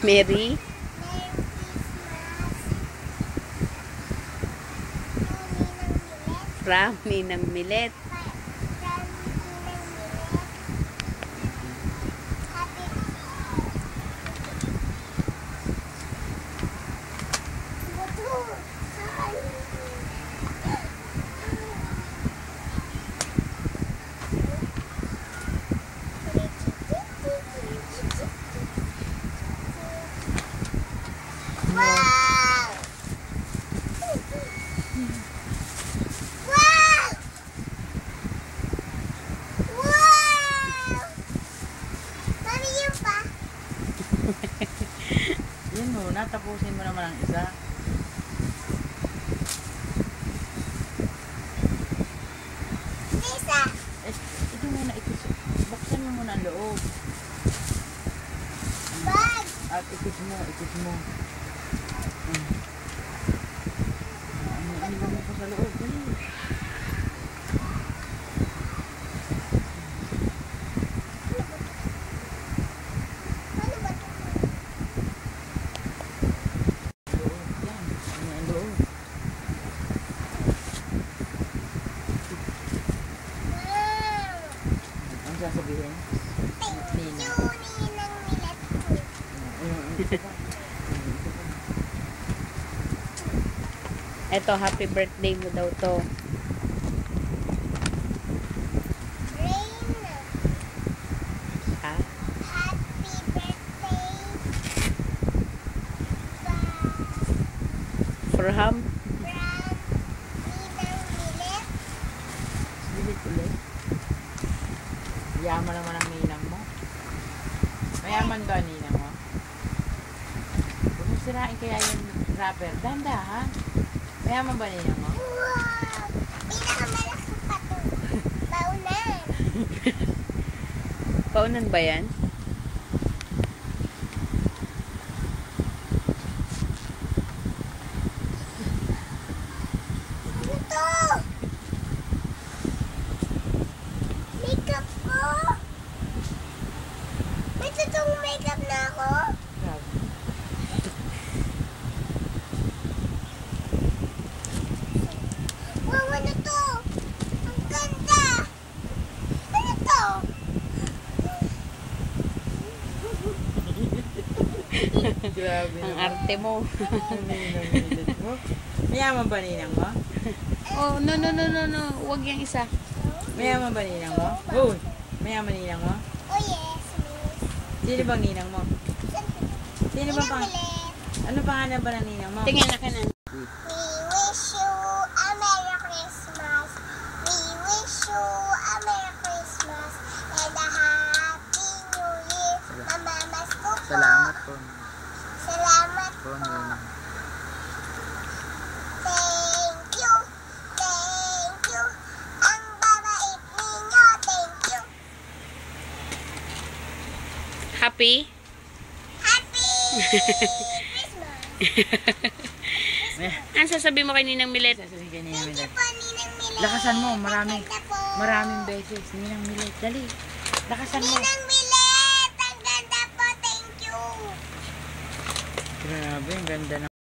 Merry? From Ninang Milet. Yun muna, tapusin mo naman ang isa. Isa. Ito muna, buksan mo muna ang loob. Bag. At ikis mo. Ano mo pa sa loob? Ano ba ito? Ang sasabihin? Thank you, Ninang Milet. Eto, happy birthday mo daw to. Rain. Ha? Happy birthday. From? From Ninang Milet. Ulit. Yaman naman ang ninang mo. Mayaman ba ang ninang mo? Huwag mo sirain kaya yung wrapper. Dahan-dahan. Mayaman ba ninang mo? Wow! Pinakamalaki pa to. Baunan. Paunan ba yan? Ano to? Makeup ko. May totoong makeup na ako. Grabe. Wow, ano to? Ang ganda. Ano to? Grabe Ang naman. arte mo. Ang ninang milit mo. Mayaman ba ninang mo? Oh, no. Huwag yung isa. Mayaman ba ninang mo? Uy! Mayaman ninang mo? Oh yes, miss. Sino bang ninang mo? Sino bang Ninang Milet. Ano pangalan ba ng ninang mo? Tingnan na ka na. We wish you a Merry Christmas. We wish you a Merry Christmas and a Happy New Year. Mamamas ko po. Salamat po. Salamat Po, po. ninang. Thank you. Thank you. Ang babait ninyo. Thank you. Happy? Happy Christmas. Ano sasabihin mo kay Ninang Milet? Sasabihin kay ninang Thank you milit. po, Ninang Milet. Lakasan mo, maraming. Ang ganda po. Maraming beses. Ninang milit. Dali. Lakasan mo. Ninang Milet. Ang ganda po. Thank you. Grabe, ang ganda na.